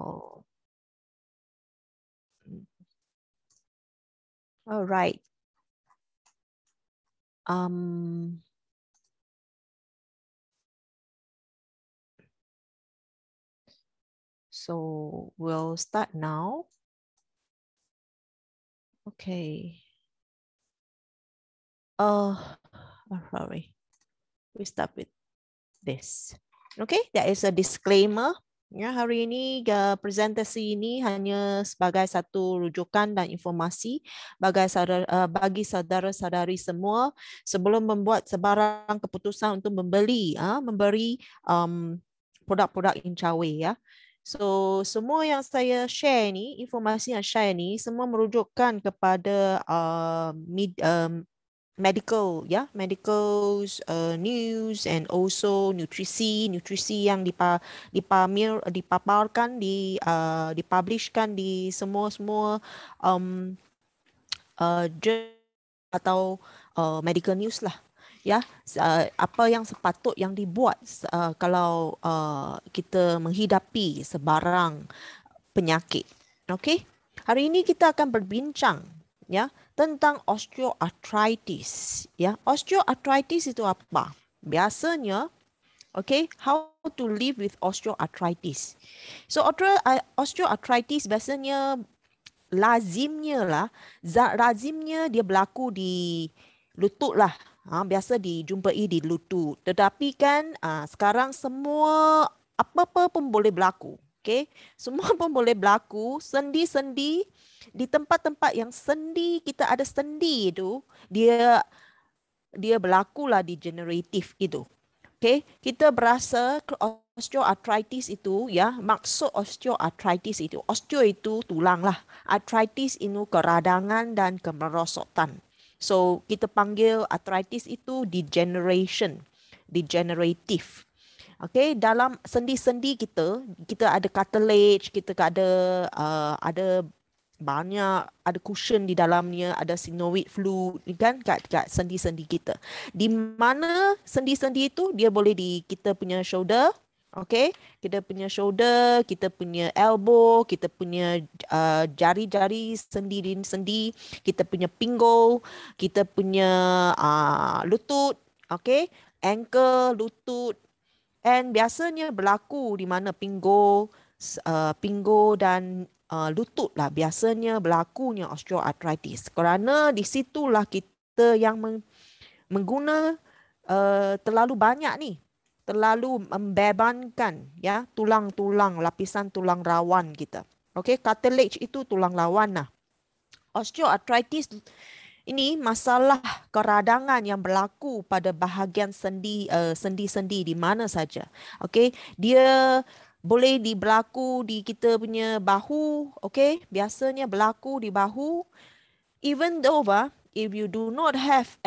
Oh. All right. So we'll start now. Okay. Sorry. We start with this. Okay, there is a disclaimer. Ya, hari ini presentasi ini hanya sebagai satu rujukan dan informasi bagi saudara-saudari semua sebelum membuat sebarang keputusan untuk memberi produk-produk Incawe ya. So semua yang saya share ni, informasi yang share ni semua merujukkan kepada medical news and also nutrisi yang dipaparkan dipublishkan di semua atau medical news lah ya, apa yang sepatut yang dibuat kalau kita menghidapi sebarang penyakit. Okey, hari ini kita akan berbincang ya tentang osteoarthritis ya. Osteoarthritis itu apa? Biasanya how to live with osteoarthritis. So osteoarthritis biasanya lazimnya dia berlaku di lutut lah. Biasa dijumpai di lutut. Tetapi kan sekarang semua apa-apa pun boleh berlaku. Semua pun boleh berlaku. Sendi-sendi di tempat-tempat yang sendi, kita ada sendi itu, dia berlakulah degeneratif itu. Kita berasa osteoarthritis itu ya, maksud osteoarthritis itu, osteo itu tulang lah, arthritis itu keradangan dan kemerosotan. So kita panggil arthritis itu degenerative. Dalam sendi-sendi kita ada cartilage, kita ada banyak, ada cushion di dalamnya, ada synovial fluid kan kat sendi-sendi kita. Di mana sendi-sendi itu dia boleh kita punya shoulder, kita punya shoulder, kita punya elbow, kita punya jari-jari sendi, kita punya pinggul, kita punya lutut, ankle, lutut. And biasanya berlaku di mana pinggul dan lutut lah biasanya berlakunya osteoarthritis. Kerana di situlah kita yang mengguna terlalu banyak ni, terlalu membebankan ya tulang-tulang, lapisan tulang rawan kita. Cartilage itu tulang rawan lah. Osteoarthritis ini masalah keradangan yang berlaku pada bahagian sendi-sendi di mana saja. Dia boleh berlaku di kita punya bahu, biasanya berlaku di bahu. Even though if you do not have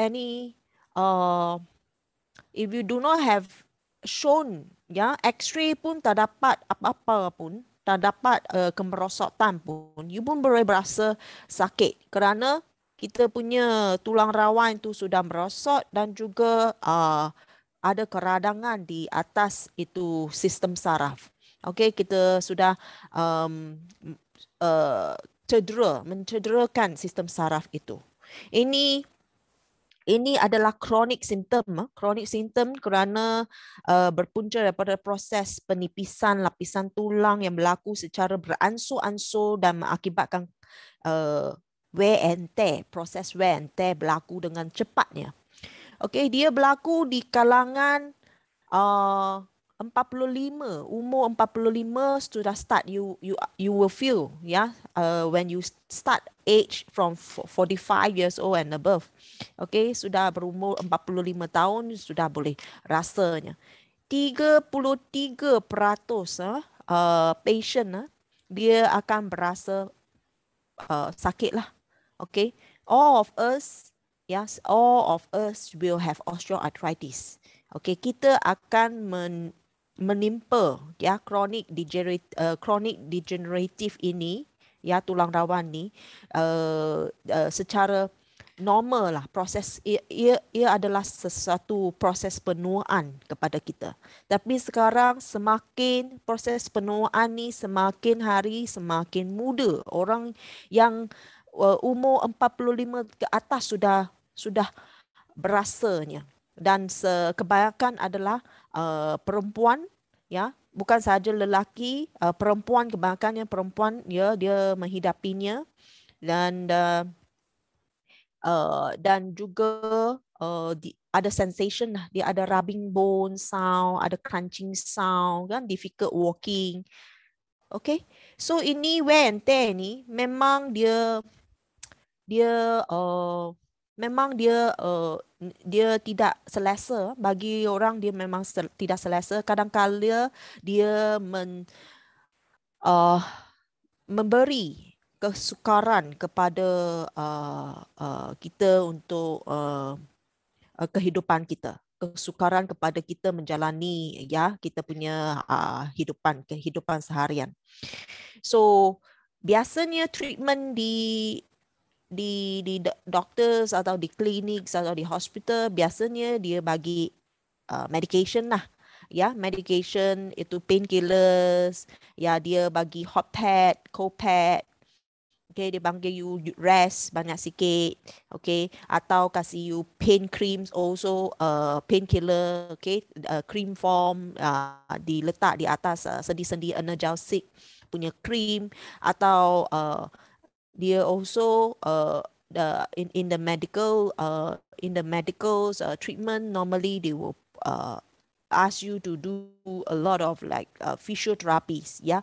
shown X-ray pun tak dapat apa-apa pun, tak dapat kemerosotan pun, you pun boleh berasa sakit kerana kita punya tulang rawan itu sudah merosot dan juga ada keradangan di atas itu sistem saraf. Kita sudah mencederakan sistem saraf itu. Ini adalah chronic symptom kerana berpunca daripada proses penipisan lapisan tulang yang berlaku secara beransur-ansur dan mengakibatkan wear and tear, proses wear and tear berlaku dengan cepatnya. Dia berlaku di kalangan 45, umur 45 sudah start you will feel when you start age from 45 years old and above. Sudah berumur 45 tahun sudah boleh rasanya. 33% patient dia akan berasa sakit lah. All of us will have osteoarthritis. Kita akan menimpa chronic degenerative ini tulang rawan ni secara normal lah proses ia adalah sesuatu proses penuaan kepada kita. Tapi sekarang semakin proses penuaan ni semakin hari semakin muda. Orang yang umur 45 ke atas sudah berasanya, dan kebanyakan adalah perempuan, ya, bukan sahaja lelaki, perempuan, kebanyakannya perempuan, ya, dia menghidapinya. Dan juga ada sensation lah, dia ada rubbing bone sound, ada crunching sound kan, difficult walking. Okay, so ini wear and tear ni memang dia memang dia tidak selesa bagi orang, dia memang tidak selesa. Kadang-kala dia uh, memberi kesukaran kepada kita untuk kehidupan kita, kesukaran kepada kita menjalani, ya, kita punya kehidupan seharian. So biasanya treatment di doctors atau di klinik atau di hospital, biasanya dia bagi medication lah, ya, medication itu painkillers, ya, dia bagi hot pad, cold pad. Okay, dia panggil you rest banyak sikit, okay, atau kasih you pain creams also, painkiller, okay, cream form, diletak di atas sendi-sendi analgesic punya cream, atau dia also in the medical treatment, normally they will ask you to do a lot of like physiotherapies. Yeah,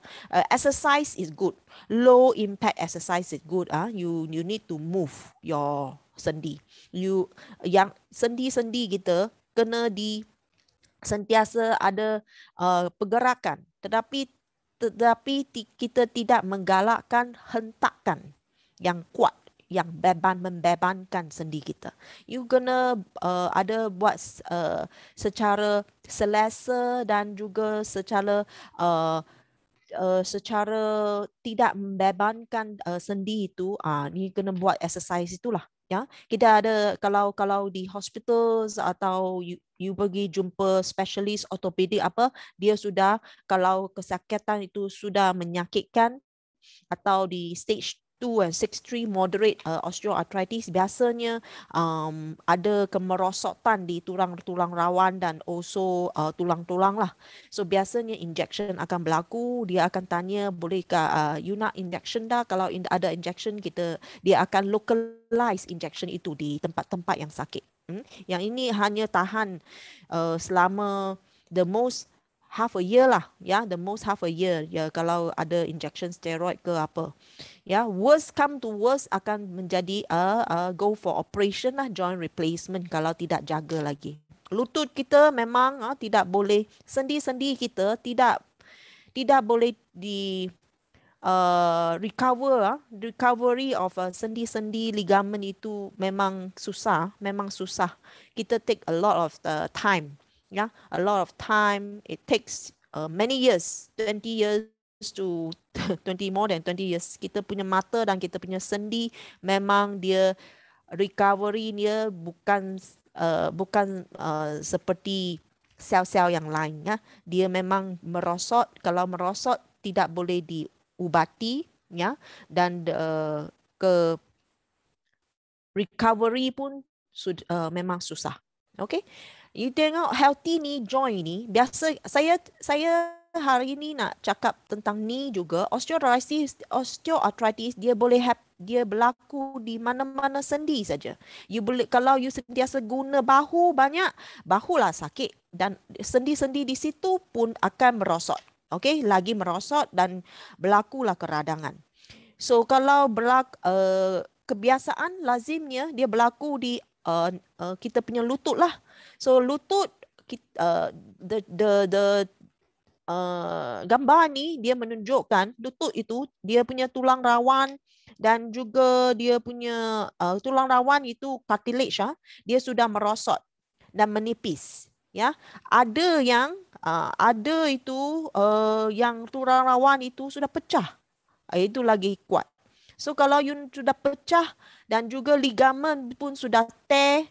exercise is good. Low impact exercise is good. You need to move your sendi. Yang sendi-sendi kita kena sentiasa ada pergerakan. Tetapi kita tidak menggalakkan hentakan yang kuat, yang membebankan sendi kita. You kena ada buat secara selesa dan juga secara tidak membebankan sendi itu. Ni kena buat exercise itulah. Ya, kita ada, kalau di hospital atau you pergi jumpa specialist ortopedik apa, dia sudah, kalau kesakitan itu sudah menyakitkan atau di stage 2 and stage 3 moderate osteoarthritis, biasanya ada kemerosotan di tulang-tulang rawan dan also tulang-tulang lah. So biasanya injection akan berlaku. Dia akan tanya, bolehkah you nak injection dah? Kalau ada injection, dia akan localize injection itu di tempat-tempat yang sakit. Yang ini hanya tahan selama the most half a year lah, ya, the most half a year, ya, kalau ada injection steroid ke apa, ya. Worst come to worst akan menjadi go for operation lah, joint replacement, kalau tidak jaga lagi. Lutut kita memang tidak boleh, sendi-sendi kita tidak boleh di recovery of sendi-sendi ligamen itu memang susah. Kita take a lot of the time. Yeah, a lot of time. It takes many years, 20 years to 20, more than 20 years. Kita punya mata dan kita punya sendi memang dia recovery dia bukan seperti sel-sel yang lain, ya. Dia memang merosot. Kalau merosot tidak boleh diubati, ya, dan ke recovery pun memang susah. Okay. You tengok healthy knee joint ni, biasa saya hari ini nak cakap tentang knee juga. Osteoarthritis dia berlaku di mana-mana sendi saja. Kalau you sentiasa guna bahu banyak, bahulah sakit, dan sendi-sendi di situ pun akan merosot. Okay, lagi merosot dan berlakulah keradangan. So kalau kebiasaan lazimnya dia berlaku di kita punya lutut lah. So lutut, gambar ni dia menunjukkan lutut itu dia punya tulang rawan dan juga dia punya tulang rawan itu cartilage, dia sudah merosot dan menipis, ya. Ada itu yang tulang rawan itu sudah pecah, itu lagi kuat. So kalau you sudah pecah dan juga ligamen pun sudah tear,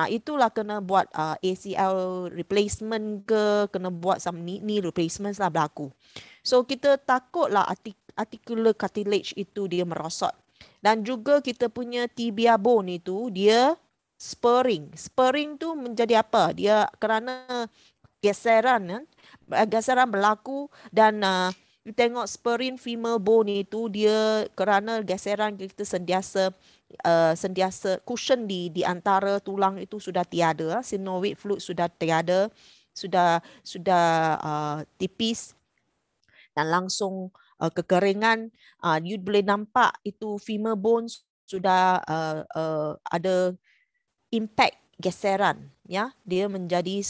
itulah kena buat ACL replacement ke, kena buat some knee replacements lah berlaku. So kita takutlah articular cartilage itu dia merosot. Dan juga kita punya tibia bone itu dia spurring. Spurring tu menjadi apa? Dia kerana geseran kan? Geseran berlaku dan you tengok spurring femur bone itu dia kerana geseran kita sentiasa cushion di antara tulang itu sudah tiada, synovial fluid sudah tiada, sudah tipis dan langsung kekeringan. You boleh nampak itu femur bones sudah ada impact geseran, ya, dia menjadi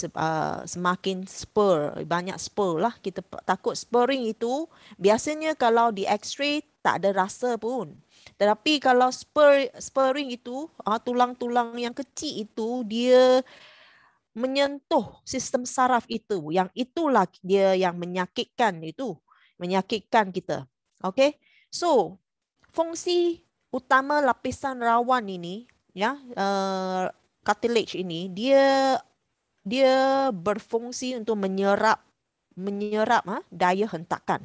semakin spur, banyak spur lah. Kita takut spurring itu biasanya kalau di x-ray tak ada rasa pun, tetapi kalau spurring itu tulang-tulang yang kecil itu dia menyentuh sistem saraf itu, yang itulah dia yang menyakitkan kita. Okay, so fungsi utama lapisan rawan ini, ya, cartilage ini, dia berfungsi untuk menyerap daya hentakan.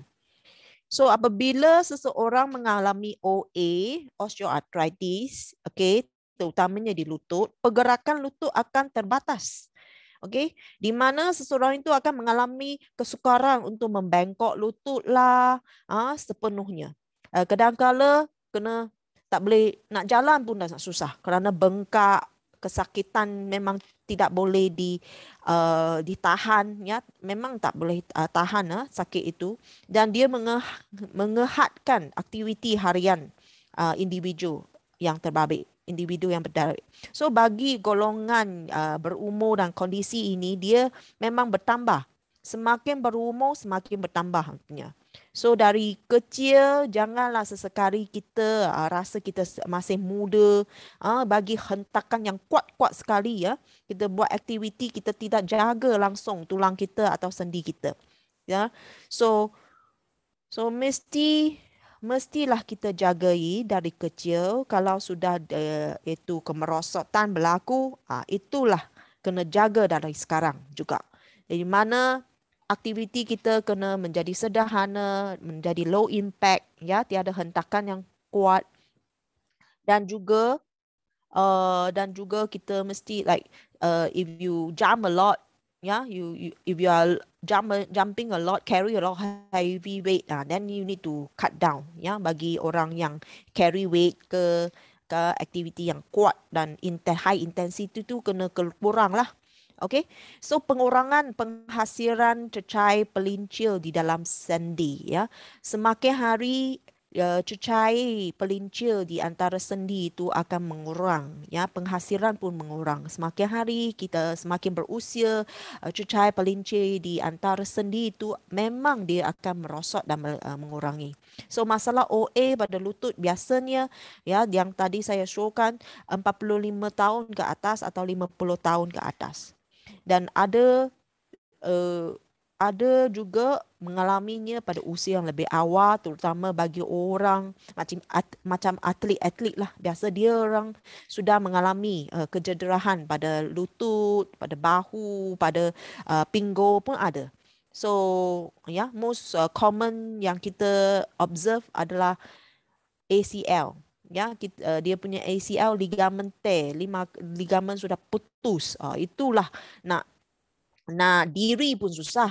So apabila seseorang mengalami OA, osteoarthritis, okay, terutamanya di lutut, pergerakan lutut akan terbatas. Okay, di mana seseorang itu akan mengalami kesukaran untuk membengkok lutut lah, sepenuhnya. Kadang-kala kena tak boleh nak jalan pun dah susah kerana bengkak, kesakitan memang tidak boleh ditahan, ya, memang tak boleh tahan sakit itu, dan dia mengehadkan aktiviti harian individu yang terbabit, individu yang berdari. So bagi golongan berumur dan kondisi ini, dia memang bertambah. Semakin berumur, semakin bertambah punya. So dari kecil, janganlah sesekali kita rasa kita masih muda, bagi hentakan yang kuat-kuat sekali, ya. Kita buat aktiviti, kita tidak jaga langsung tulang kita atau sendi kita. Ya. So mestilah kita jagai dari kecil. Kalau sudah itu kemerosotan berlaku, itulah kena jaga dari sekarang juga. Di mana aktiviti kita kena menjadi sederhana, menjadi low impact, ya, tiada hentakan yang kuat, dan juga kita mesti like if you jump a lot, if you are jumping a lot, carry a lot heavy weight, then you need to cut down, bagi orang yang carry weight ke aktiviti yang kuat dan high intensity tu kena kurang lah. Okay, so pengurangan penghasilan cecair pelincir di dalam sendi, ya. Semakin hari cecair pelincir di antara sendi itu akan mengurang, ya, penghasilan pun mengurang. Semakin hari kita semakin berusia, cecair pelincir di antara sendi itu memang dia akan merosot dan mengurangi. So masalah OA pada lutut biasanya, ya, yang tadi saya showkan 45 tahun ke atas atau 50 tahun ke atas. Dan ada juga mengalaminya pada usia yang lebih awal, terutama bagi orang macam atlet-atlet lah. Biasa dia orang sudah mengalami kecederaan pada lutut, pada bahu, pada pinggul pun ada. So, ya, most common yang kita observe adalah ACL. Ya, dia punya ACL ligamen tear, ligamen sudah putus. Itulah nak diri pun susah.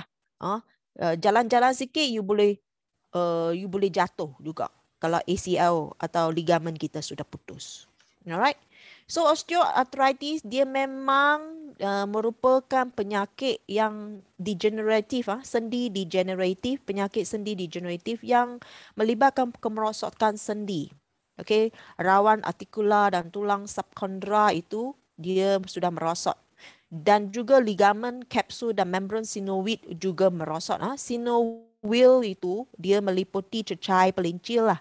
Jalan-jalan sikit you boleh jatuh juga kalau ACL atau ligamen kita sudah putus. Alright. So osteoarthritis dia memang merupakan penyakit yang degeneratif, sendi degeneratif, penyakit sendi degeneratif yang melibatkan kemerosotan sendi. Okay, rawan artikular dan tulang subchondra itu dia sudah merosot. Dan juga ligamen, kapsul dan membran sinoid juga merosot. Sinovial itu dia meliputi cecair pelincir lah.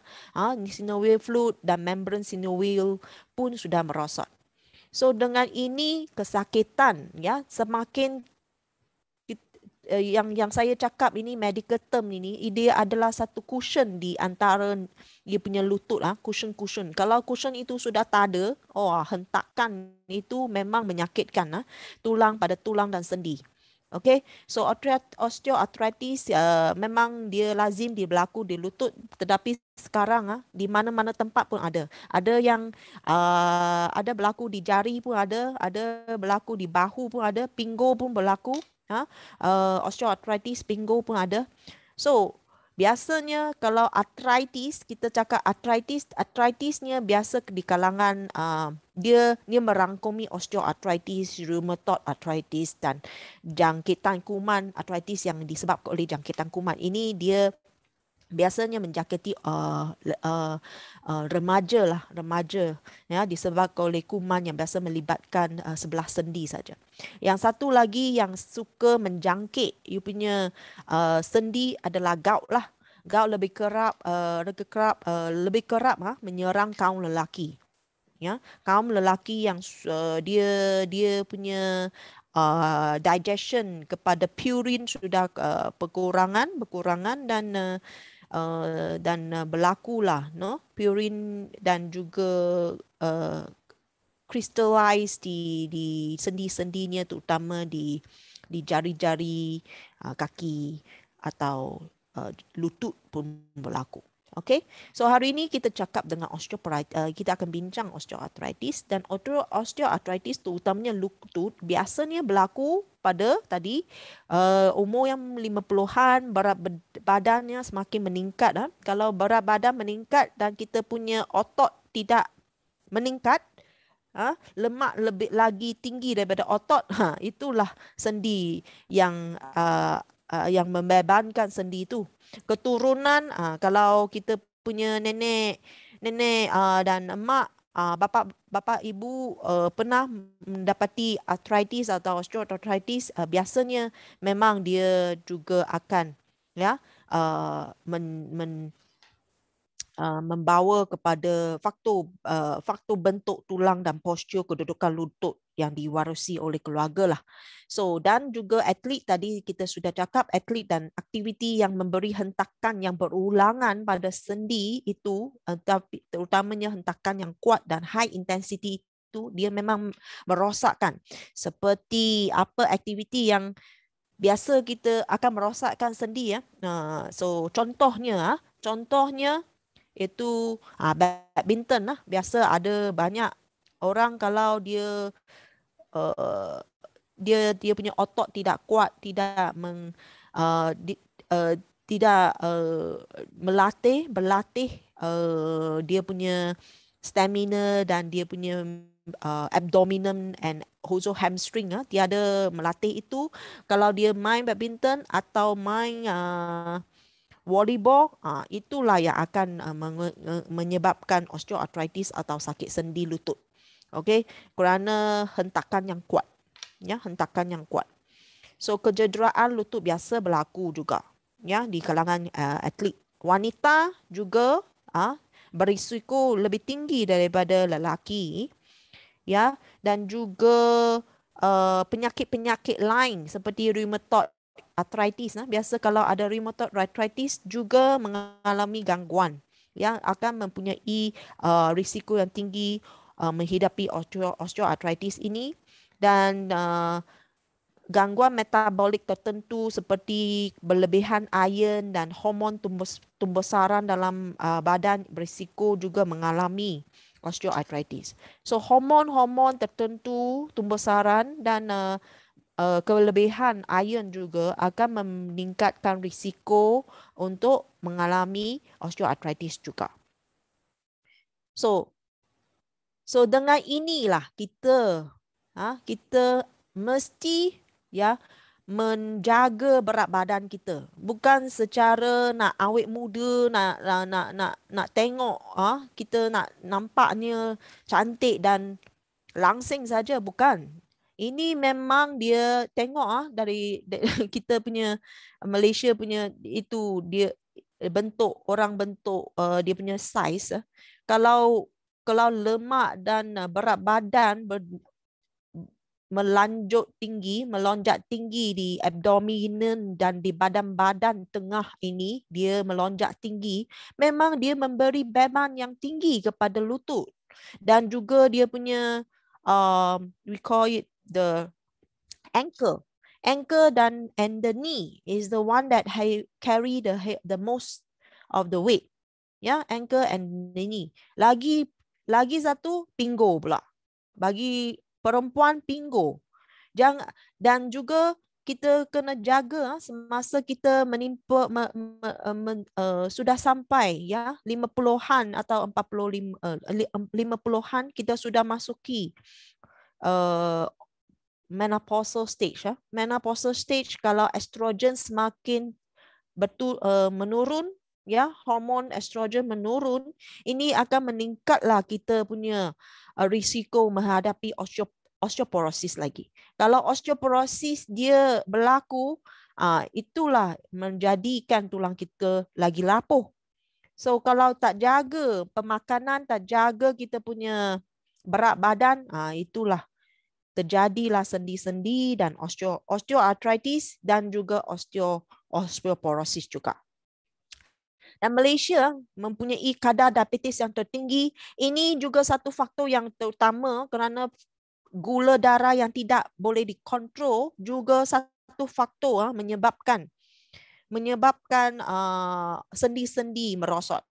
Sinovial fluid dan membran sinovial pun sudah merosot. So dengan ini kesakitan, ya, semakin yang saya cakap ini medical term ini, dia adalah satu cushion di antara dia punya lutut lah, cushion. Kalau cushion itu sudah tak ada, hentakan itu memang menyakitkan tulang pada tulang dan sendi. Okay, so osteoarthritis memang dia lazim dia berlaku di lutut, tetapi sekarang di mana-mana tempat pun ada. Ada yang ada berlaku di jari pun ada berlaku di bahu pun ada, pinggul pun berlaku. Osteoarthritis pinggul pun ada. So biasanya kalau arthritis, kita cakap arthritisnya biasa di kalangan dia merangkumi osteoarthritis, rheumatoid arthritis dan jangkitan kuman arthritis yang disebabkan oleh jangkitan kuman. Ini dia biasanya menjangkiti remaja ya, disebabkan oleh kuman yang biasa melibatkan sebelah sendi saja. Yang satu lagi yang suka menjangkit you punya sendi adalah gout lah. Gout lebih kerap menyerang kaum lelaki. Ya, kaum lelaki yang dia punya digestion kepada purin sudah berkurangan dan berlakulah purin dan juga uh, crystallize di sendi-sendinya, terutama di jari-jari kaki atau lutut pun berlaku. Okay, so hari ini kita cakap dengan kita akan bincang osteoarthritis, dan osteoarthritis terutamanya lutut biasanya berlaku pada tadi umur yang 50-an, berat badannya semakin meningkat. Kalau berat badan meningkat dan kita punya otot tidak meningkat, lemak lebih lagi tinggi daripada otot, itulah sendi yang membebankan sendi itu. Keturunan, kalau kita punya nenek dan emak, bapa ibu pernah mendapati arthritis atau osteoarthritis, biasanya memang dia juga akan ya membawa kepada faktor bentuk tulang dan postur kedudukan lutut yang diwarisi oleh keluarga lah. So, dan juga atlet, tadi kita sudah cakap atlet dan aktiviti yang memberi hentakan yang berulangan pada sendi itu, tapi terutamanya hentakan yang kuat dan high intensity itu, dia memang merosakkan. Seperti apa aktiviti yang biasa kita akan merosakkan sendi ya. So contohnya itu badminton lah. Biasa ada banyak orang kalau uh, dia punya otot tidak kuat, tidak tidak berlatih dia punya stamina dan dia punya abdomen and also hamstring, tiada melatih itu. Kalau dia main badminton atau main volleyball, itulah yang akan menyebabkan osteoarthritis atau sakit sendi lutut. Okey, kerana hentakan yang kuat. Ya, hentakan yang kuat. So kecederaan lutut biasa berlaku juga ya di kalangan atlet. Wanita juga berisiko lebih tinggi daripada lelaki ya, dan juga penyakit-penyakit lain seperti rheumatoid arthritis. Biasa kalau ada rheumatoid arthritis juga mengalami gangguan yang akan mempunyai risiko yang tinggi menghidapi osteoarthritis ini, dan gangguan metabolik tertentu seperti berlebihan iron dan hormon tumbuh saran dalam badan berisiko juga mengalami osteoarthritis. So hormon-hormon tertentu tumbuh saran dan kelebihan iron juga akan meningkatkan risiko untuk mengalami osteoarthritis juga. So dengan inilah kita mesti ya menjaga berat badan kita, bukan secara nak awet muda, nak tengok kita nak nampaknya cantik dan langsing saja, bukan. Ini memang dia tengok kita punya Malaysia punya itu, dia bentuk dia punya size. Kalau lemak dan berat badan melonjak tinggi di abdomen dan di badan-badan tengah ini, dia melonjak tinggi, memang dia memberi beban yang tinggi kepada lutut. Dan juga dia punya, we call it the ankle. Ankle and the knee is the one that carry the most of the weight. Ya, ankle and the knee. Lagi satu, pinggo pula. Bagi perempuan, pinggo. Dan juga kita kena jaga semasa kita menimpa sudah sampai ya 50-an atau 50-an, kita sudah masuki menopausal stage. Menopausal stage, kalau estrogen semakin menurun, ya, hormon estrogen menurun, ini akan meningkatlah kita punya risiko menghadapi osteoporosis lagi. Kalau osteoporosis dia berlaku, itulah menjadikan tulang kita lagi lapuh. So kalau tak jaga pemakanan, tak jaga kita punya berat badan, itulah terjadilah sendi-sendi dan osteoarthritis dan juga osteoporosis juga. Dan Malaysia mempunyai kadar diabetes yang tertinggi. Ini juga satu faktor yang terutama kerana gula darah yang tidak boleh dikontrol, juga satu faktor menyebabkan sendi-sendi merosot.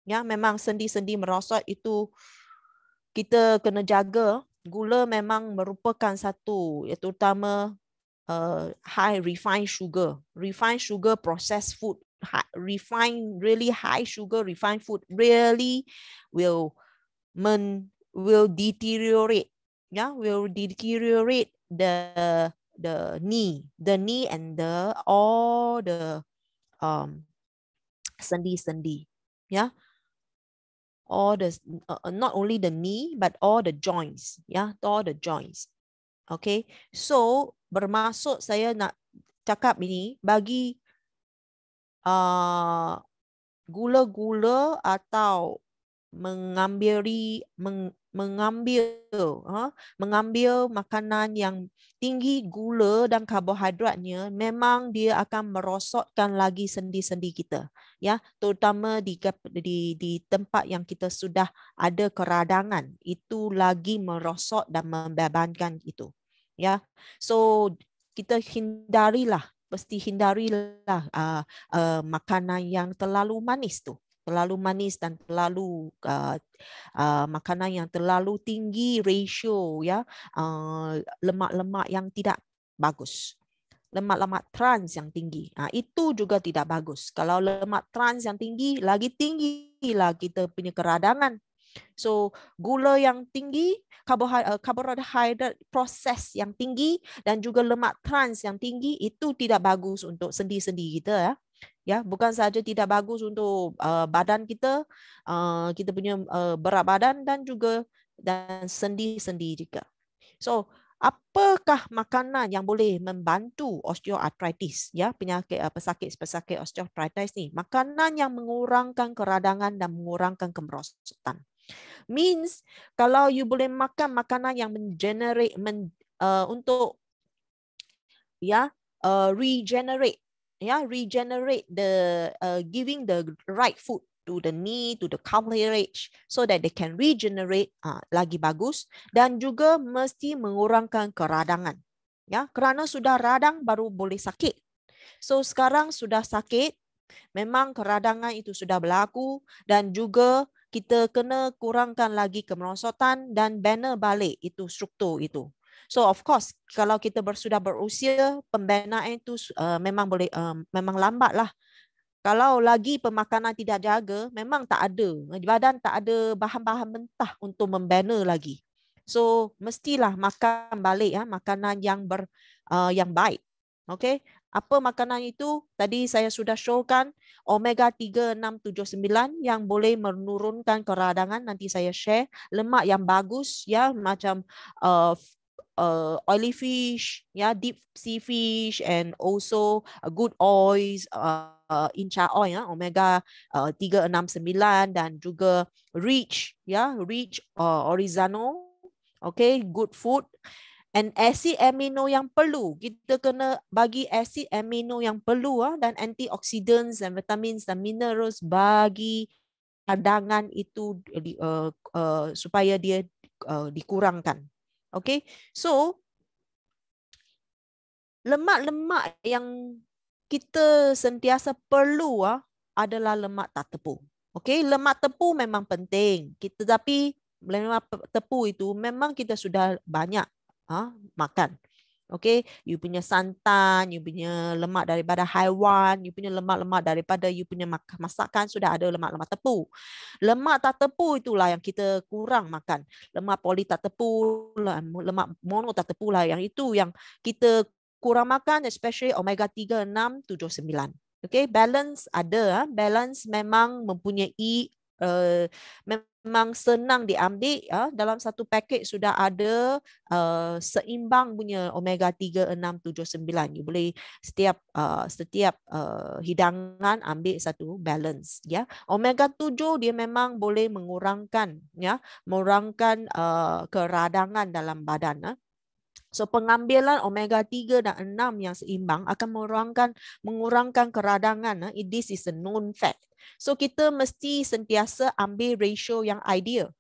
Ya, memang sendi-sendi merosot itu kita kena jaga. Gula memang merupakan satu, terutama high refined sugar processed food, really high sugar refined food really will deteriorate, will deteriorate the knee and all the sendi-sendi, all the not only the knee but all the joints, all the joints. Okay, so bermaksud saya nak cakap ini, bagi gula-gula atau mengambil makanan yang tinggi gula dan karbohidratnya, memang dia akan merosotkan lagi sendi-sendi kita, ya, terutama di tempat yang kita sudah ada keradangan, itu lagi merosot dan membebankan itu, ya. So kita mesti hindarilah makanan yang terlalu manis tu. Terlalu manis dan terlalu makanan yang terlalu tinggi ratio, ya, lemak-lemak yang tidak bagus. Lemak-lemak trans yang tinggi, itu juga tidak bagus. Kalau lemak trans yang tinggi, lagi tinggilah kita punya keradangan. So gula yang tinggi, karbohidrat proses yang tinggi dan juga lemak trans yang tinggi, itu tidak bagus untuk sendi-sendi kita, ya. Ya, bukan saja tidak bagus untuk badan kita, kita punya berat badan dan juga sendi-sendi juga. So, apakah makanan yang boleh membantu osteoarthritis, ya, penyakit pesakit osteoarthritis ni? Makanan yang mengurangkan keradangan dan mengurangkan kemerosotan. Means kalau you boleh makan makanan yang regenerate the giving the right food to the knee, to the cartilage, so that they can regenerate, lagi bagus. Dan juga mesti mengurangkan keradangan, ya, kerana sudah radang baru boleh sakit. So sekarang sudah sakit, memang keradangan itu sudah berlaku, dan juga kita kena kurangkan lagi kemerosotan dan bina balik itu struktur itu. So of course, kalau kita sudah berusia, pembinaan itu memang lambat lah. Kalau lagi pemakanan tidak jaga, memang tak ada, badan tak ada bahan-bahan mentah untuk membina lagi. So mestilah makan balik, ya, makanan yang baik. Okay, apa makanan itu? Tadi saya sudah showkan omega 3, 6, 7, 9 yang boleh menurunkan keradangan. Nanti saya share lemak yang bagus, ya, macam oily fish, ya, deep sea fish, and also good oils, incha oil, ya, omega 3, 6, 9, dan juga rich, ya, rich oregano, okay, good food. And asid amino yang perlu, kita kena bagi asid amino yang perlu dan antioxidants dan vitamins dan minerals bagi cadangan itu supaya dia dikurangkan. Okay, so lemak-lemak yang kita sentiasa perlu adalah lemak tak tepung. Okay, lemak tepung memang penting, tapi lemak tepung itu memang kita sudah banyak makan. Okay, you punya santan, you punya lemak daripada haiwan, you punya lemak-lemak daripada you punya masakan sudah ada lemak-lemak tepung. Lemak tak tepung itulah yang kita kurang makan. Lemak poli tak tepung, lemak mono tak tepung lah yang itu yang kita kurang makan, especially omega 3, 6, 7, 9. Okay, balance ada. Balance memang mempunyai memang senang diambil dalam satu paket sudah ada seimbang punya omega 3, 6, 7, 9. You boleh setiap hidangan ambil satu balance ya. Omega 7 dia memang boleh mengurangkan keradangan dalam badan. So pengambilan omega 3 dan 6 yang seimbang akan mengurangkan keradangan. This is a known fact. So kita mesti sentiasa ambil ratio yang ideal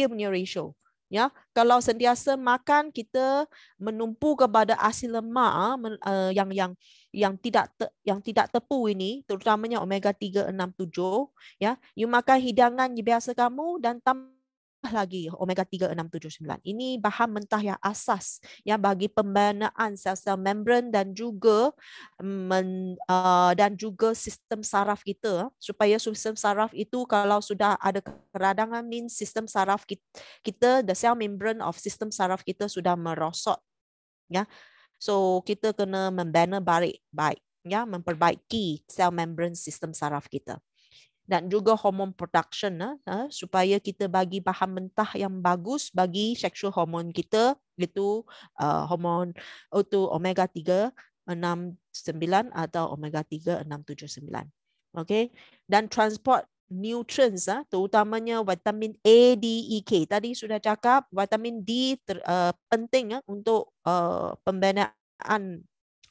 punya ratio. Ya, kalau sentiasa makan kita menumpu kepada asid lemak yang tidak tepung ini, terutamanya omega 3, 6, 7, ya. You makan hidangan biasa kamu dan tambah lagi omega 3, 6, 7, 9. Ini bahan mentah yang asas bagi pembinaan sel-sel membran dan juga sistem saraf kita, supaya sistem saraf itu kalau sudah ada keradangan means sistem saraf kita the cell membrane of sistem saraf kita sudah merosot ya. So kita kena membina baik memperbaiki sel membrane sistem saraf kita. Dan juga hormon production supaya kita bagi bahan mentah yang bagus bagi sexual hormon kita, itu hormon itu omega 3, 6, 9 atau omega 3, 6, 7, 9. Okay? Dan transport nutrients terutamanya vitamin A, D, E, K. Tadi sudah cakap vitamin D penting untuk pembinaan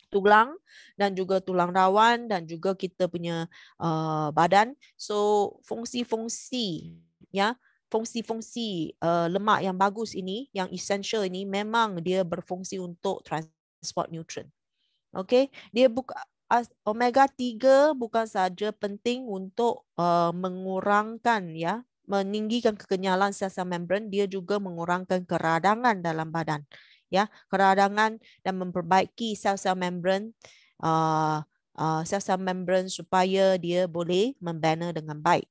tulang dan juga tulang rawan dan juga kita punya badan. So fungsi-fungsi lemak yang bagus ini, yang essential ini memang dia berfungsi untuk transport nutrient. Okay, dia omega 3 bukan saja penting untuk mengurangkan meninggikan kekenyalan sel-sel membran, dia juga mengurangkan keradangan dalam badan. Keradangan dan memperbaiki sel-sel membran supaya dia boleh membina dengan baik.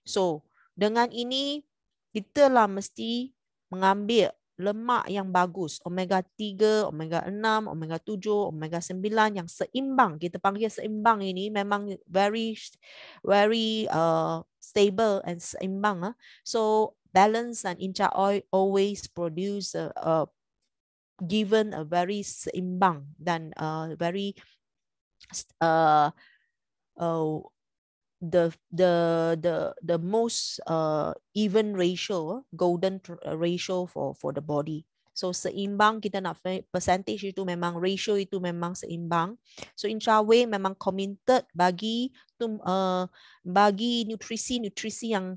So, dengan ini kita lah mesti mengambil lemak yang bagus, omega 3, omega 6, omega 7, omega 9 yang seimbang. Kita panggil seimbang ini memang very stable and seimbang. So, balance and Incha oil always produce given a very seimbang dan very the most even ratio, golden ratio for the body. So seimbang, kita nak percentage itu memang, ratio itu memang seimbang. So Incha Way memang committed bagi nutrisi yang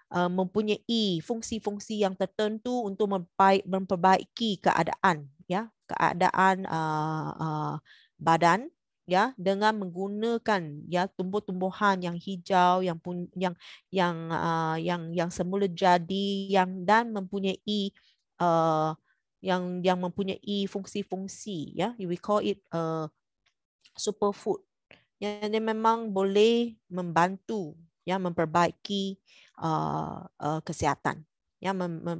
mempunyai fungsi-fungsi yang tertentu untuk memperbaiki keadaan badan dengan menggunakan tumbuh-tumbuhan yang hijau yang semula jadi dan mempunyai yang mempunyai fungsi-fungsi we call it superfood yang memang boleh membantu memperbaiki kesihatan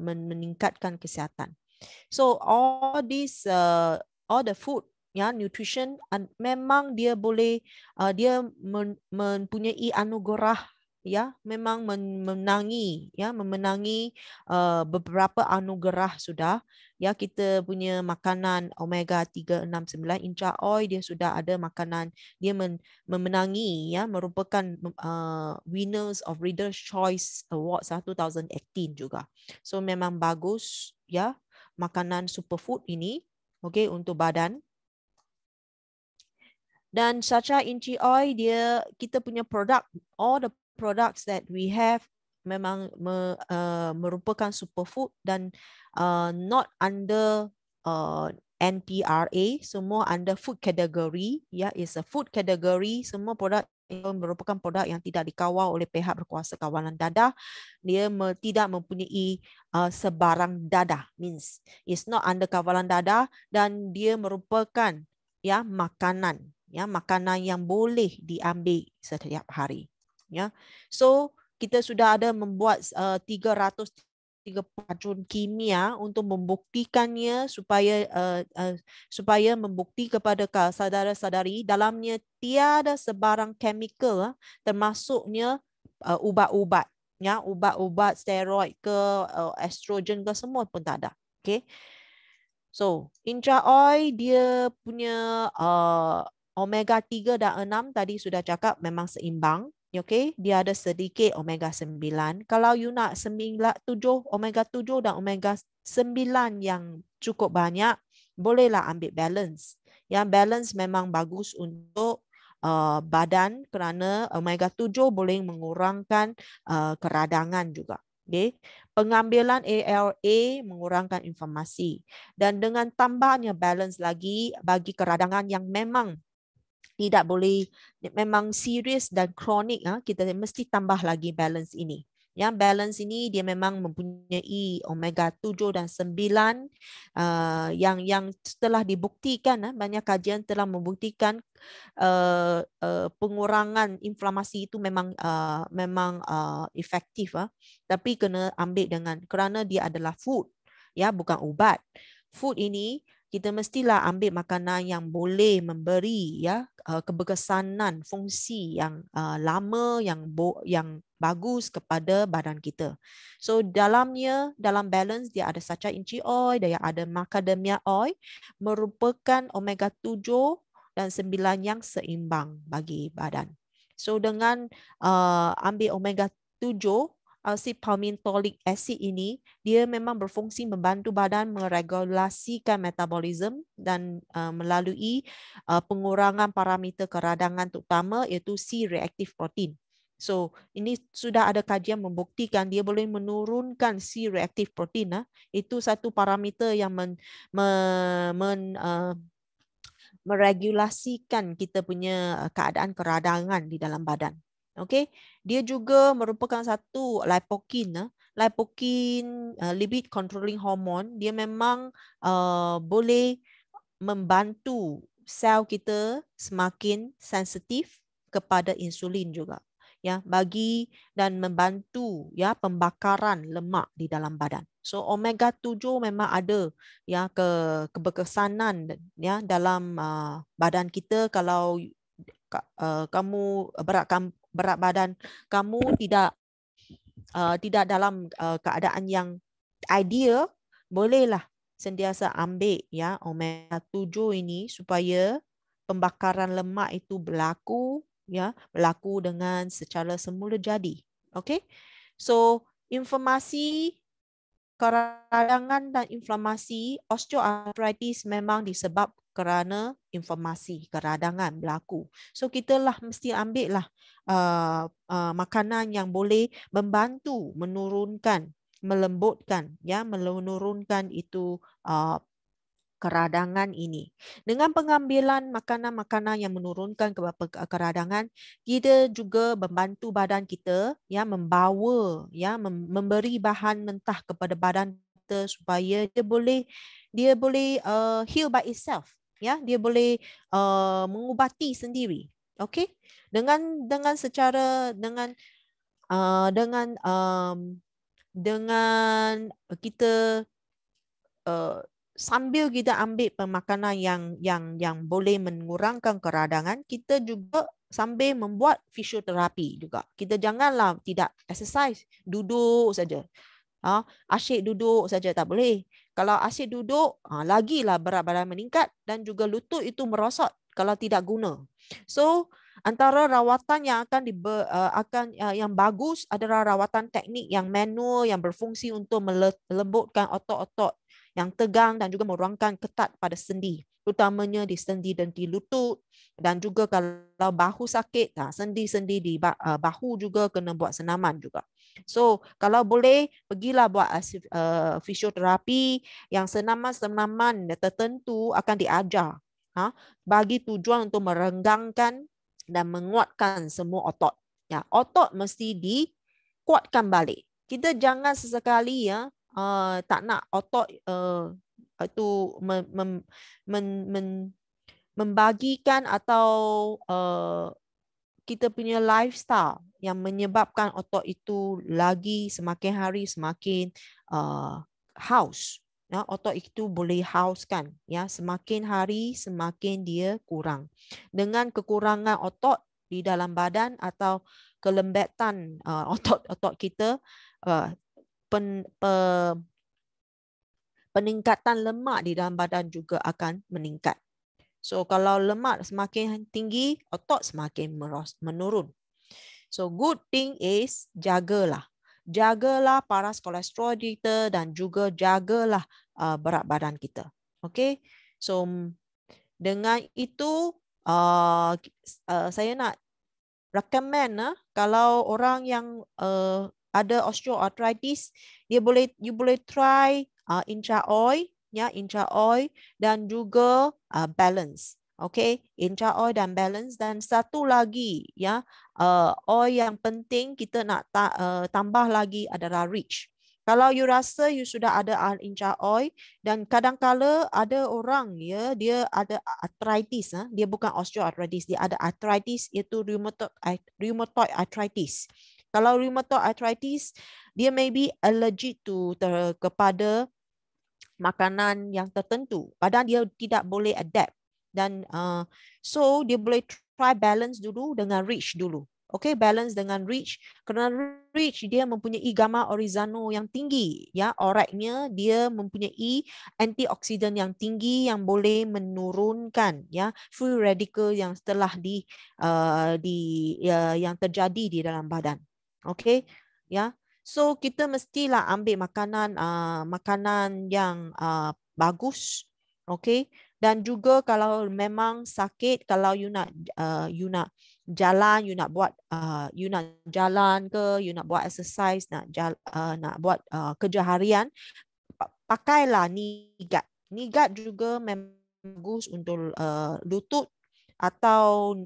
meningkatkan kesihatan. So all the food nutrition memang dia boleh dia mempunyai anugerah memang memenangi beberapa anugerah sudah kita punya makanan omega 3, 6, 9 Incha oil dia sudah ada makanan, dia memenangi merupakan winners of Reader's Choice Awards 2018 juga. So memang bagus makanan superfood ini, okay, untuk badan. Dan Sacha Inchi Oil dia kita punya produk, all the products that we have memang merupakan superfood dan not under NPRA, semua under food category, ya, is a food category. Semua produk itu merupakan produk yang tidak dikawal oleh pihak berkuasa kawalan dadah. Dia tidak mempunyai sebarang dadah, means it's not under kawalan dadah, dan dia merupakan ya makanan, ya makanan yang boleh diambil setiap hari, ya. So kita sudah ada membuat 330 racun kimia untuk membuktikannya supaya membukti kepada saudara-saudari dalamnya tiada sebarang chemical, termasuknya ubat-ubat, ya, ubat-ubat steroid ke estrogen ke semua pun tak ada. Okay. So Incha Oil dia punya omega 3 dan 6 tadi sudah cakap memang seimbang. Okay, dia ada sedikit omega 9. Kalau you nak 7, omega 7 dan omega 9 yang cukup banyak, bolehlah ambil balance. Yang balance memang bagus untuk badan kerana omega 7 boleh mengurangkan keradangan juga. Okay. Pengambilan ALA mengurangkan inflamasi. Dan dengan tambahnya balance lagi bagi keradangan yang memang tidak boleh, memang serius dan kronik, kita mesti tambah lagi balance ini. Yang balance ini dia memang mempunyai omega 7 dan 9 yang telah dibuktikan, banyak kajian telah membuktikan pengurangan inflamasi itu memang efektif, tapi kena ambil dengan, kerana dia adalah food, ya, bukan ubat. Food ini kita mestilah ambil makanan yang boleh memberi, ya, keberkesanan fungsi yang lama, yang bagus kepada badan kita. So dalam balance dia ada Sacha Inchi Oil, dia ada macadamia oil, merupakan omega 7 dan 9 yang seimbang bagi badan. So dengan ambil omega 7, asid palmitoic acid ini, dia memang berfungsi membantu badan meregulasikan metabolisme dan melalui pengurangan parameter keradangan terutama iaitu C-reactive protein. So ini sudah ada kajian membuktikan dia boleh menurunkan C-reactive protein. Itu satu parameter yang meregulasikan kita punya keadaan keradangan di dalam badan. Okay, dia juga merupakan satu lipokin, lipid controlling hormone. Dia memang boleh membantu sel kita semakin sensitif kepada insulin juga, ya, bagi dan membantu, ya, pembakaran lemak di dalam badan. So omega 7 memang ada, ya, keberkesanan, ya, dalam badan kita. Kalau kamu berat badan kamu tidak dalam keadaan yang ideal, bolehlah sentiasa ambil, ya, omega 7 ini supaya pembakaran lemak itu berlaku dengan secara semula jadi. Okay, so inflamasi, keradangan dan inflamasi, osteoarthritis memang disebab kerana inflamasi, keradangan berlaku. So kita lah mesti ambil lah makanan yang boleh membantu menurunkan, melembutkan, ya, menurunkan itu keradangan ini. Dengan pengambilan makanan-makanan yang menurunkan keradangan, kita juga membantu badan kita, ya, membawa, ya, memberi bahan mentah kepada badan kita supaya dia boleh heal by itself, ya, dia boleh mengubati sendiri. Okay, dengan kita sambil kita ambil pemakanan yang boleh mengurangkan keradangan, kita juga sambil membuat fisioterapi juga. Kita janganlah tidak exercise, duduk saja. Asyik duduk saja tak boleh. Kalau asyik duduk, lagilah berat badan meningkat dan juga lutut itu merosot kalau tidak guna. So antara rawatan yang yang bagus adalah rawatan teknik yang manual, yang berfungsi untuk melembutkan otot-otot yang tegang dan juga meruangkan ketat pada sendi, terutamanya di sendi dan di lutut. Dan juga kalau bahu sakit, sendi-sendi di bahu juga kena buat senaman juga. So kalau boleh pergilah buat fisioterapi yang senaman-senaman tertentu akan diajar bagi tujuan untuk merenggangkan dan menguatkan semua otot. Ya, otot mesti dikuatkan balik. Kita jangan sesekali tak nak otot itu membagikan atau kita punya lifestyle yang menyebabkan otot itu lagi semakin hari semakin haus. Ya, otot itu boleh hauskan. Ya, semakin hari semakin dia kurang. Dengan kekurangan otot di dalam badan atau kelembapan otot-otot kita, peningkatan lemak di dalam badan juga akan meningkat. So kalau lemak semakin tinggi, otot semakin menurun. So good thing is jagalah paras kolesterol kita dan juga jagalah berat badan kita. Okay. So dengan itu saya nak recommend kalau orang yang ada osteoarthritis, you boleh try incha oil, ya, incha oil dan juga balance. Okay, incha oil dan balance. Dan satu lagi ya, oil yang penting kita nak tambah lagi adalah rich. Kalau you rasa you sudah ada incha oil, dan kadang-kala ada orang ya, dia ada arthritis, dia bukan osteoarthritis, dia ada arthritis, iaitu rheumatoid arthritis. Kalau rheumatoid arthritis, dia maybe allergic kepada makanan yang tertentu. Badan dia tidak boleh adapt. Dan so dia boleh try balance dulu dengan rich dulu. Okay, balance dengan rich. Kerana rich dia mempunyai gamma oryzano yang tinggi. Ya, oratnya dia mempunyai antioksidan yang tinggi yang boleh menurunkan ya free radical yang telah yang terjadi di dalam badan. Okay, ya. So kita mestilah ambil makanan yang bagus. Okay. Dan juga kalau memang sakit, kalau you nak jalan, you nak jalan ke, you nak buat exercise, nak buat kerja harian, pakailah nigat. Nigat juga memang bagus untuk lutut atau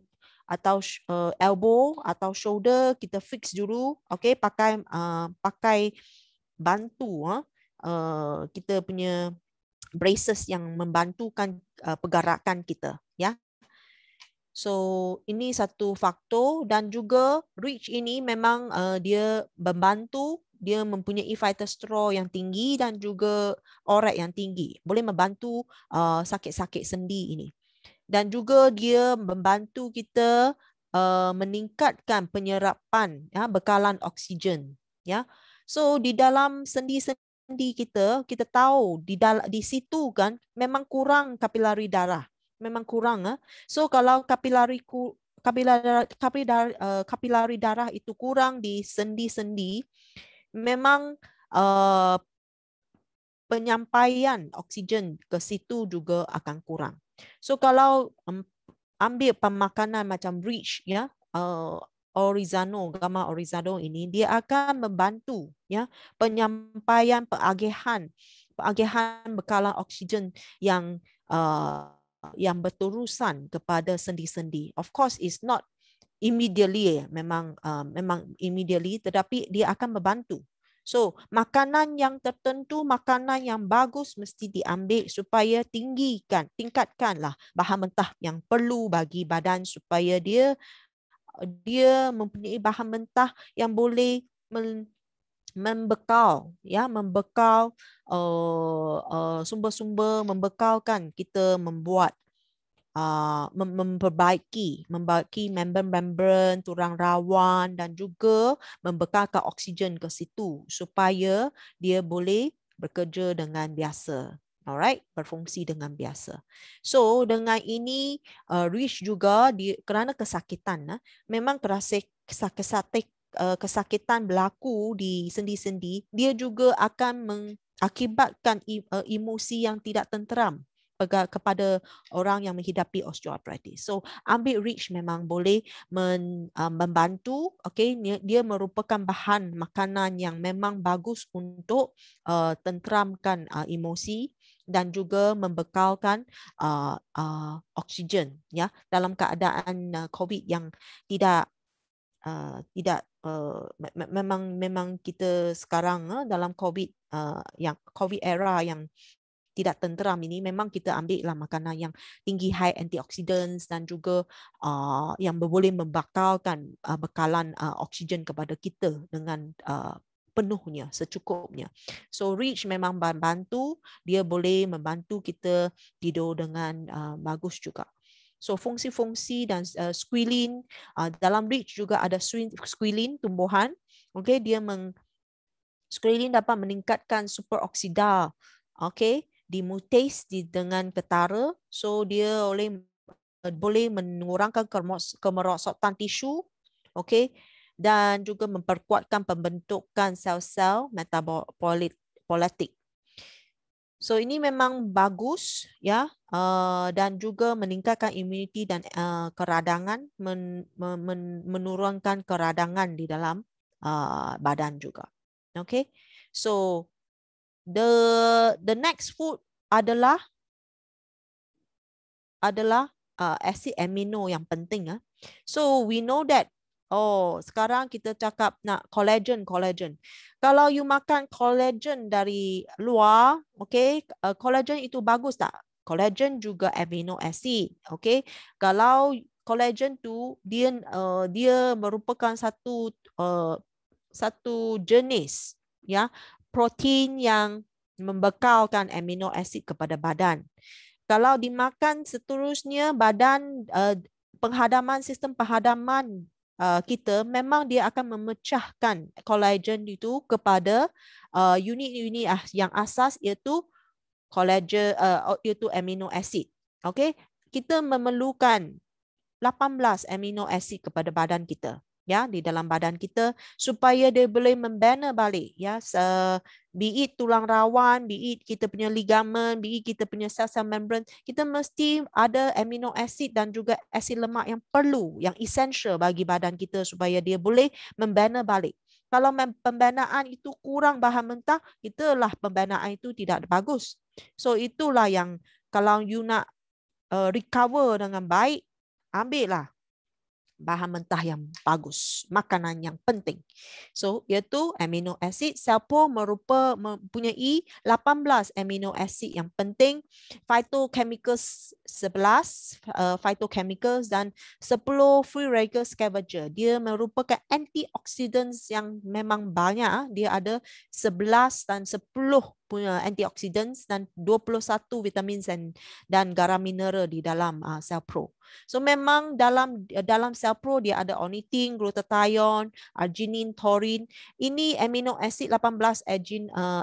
elbow atau shoulder, kita fix dulu. Okay, pakai bantu kita punya braces yang membantukan pergerakan kita, ya. So ini satu faktor. Dan juga rich ini memang dia membantu, dia mempunyai phytosterol yang tinggi dan juga orat yang tinggi, boleh membantu sakit-sakit sendi ini. Dan juga dia membantu kita meningkatkan penyerapan bekalan oksigen, ya. So di dalam sendi-sendi kita tahu di situ kan memang kurang kapilari darah, memang kurang. So kalau kapilari darah itu kurang di sendi-sendi, memang penyampaian oksigen ke situ juga akan kurang. So kalau ambil pemakanan macam rich, ya, gamma oryzano ini, dia akan membantu ya penyampaian pengagihan bekalan oksigen yang berterusan kepada sendi-sendi. Of course it's not immediately, memang immediately, tetapi dia akan membantu. So makanan yang tertentu, makanan yang bagus mesti diambil supaya tingkatkanlah bahan mentah yang perlu bagi badan, supaya dia mempunyai bahan mentah yang boleh membekal sumber-sumber, membekalkan kita membuat memperbaiki membran-membran tulang rawan dan juga membekalkan oksigen ke situ supaya dia boleh bekerja dengan biasa. Alright, berfungsi dengan biasa. So dengan ini Rich juga kerana kesakitan, memang kesakitan berlaku di sendi-sendi, dia juga akan akibatkan emosi yang tidak tenteram kepada orang yang menghidapi osteoarthritis. So ambil REACH memang boleh membantu. Okay, dia merupakan bahan makanan yang memang bagus untuk tenteramkan emosi dan juga membekalkan oksigen ya dalam keadaan COVID yang tidak memang kita sekarang dalam COVID yang COVID era yang tidak tenteram ini, memang kita ambil lah makanan yang tinggi high antioxidants dan juga yang boleh membakalkan bekalan oksigen kepada kita dengan penuhnya, secukupnya. So REACH memang membantu, dia boleh membantu kita tidur dengan bagus juga. So fungsi-fungsi dan squalene, dalam REACH juga ada squalene tumbuhan. Okay, squalene dapat meningkatkan superoksida. Okay, dimutase dengan ketara, so dia boleh mengurangkan kemerosotan tisu, okay, dan juga memperkuatkan pembentukan sel-sel metabolitik. So ini memang bagus ya, dan juga meningkatkan imuniti dan keradangan, menurunkan keradangan di dalam badan juga. Okay, so the next food adalah asid amino yang penting. So we know that, sekarang kita cakap nak collagen. Kalau you makan collagen dari luar, okay, collagen itu bagus tak? Collagen juga amino acid, okay. Kalau collagen tu dia merupakan satu jenis ya protein yang membekalkan amino acid kepada badan. Kalau dimakan seterusnya, badan sistem penghadaman kita memang dia akan memecahkan collagen itu kepada unit-unit yang asas, iaitu collagen, iaitu amino acid. Okay, kita memerlukan 18 amino acid kepada badan kita, ya, di dalam badan kita, supaya dia boleh membina balik, ya, be it tulang rawan, be it kita punya ligamen, be it kita punya sel-sel membran, kita mesti ada amino acid dan juga asid lemak yang perlu, yang essential bagi badan kita supaya dia boleh membina balik. Kalau pembinaan itu kurang bahan mentah, itulah pembinaan itu tidak bagus. So itulah yang kalau you nak recover dengan baik, ambillah bahan mentah yang bagus, makanan yang penting. So, iaitu amino acid. Cellpro mempunyai 18 amino acid yang penting, phytochemicals 11 phytochemicals dan 10 free radical scavenger. Dia merupakan antioxidants yang memang banyak. Dia ada 11 dan 10 punya antioxidants dan 21 vitamin dan garam mineral di dalam Cellpro. So memang dalam Cellpro dia ada ornithine, glutathione, arginine, taurine. Ini amino acid 18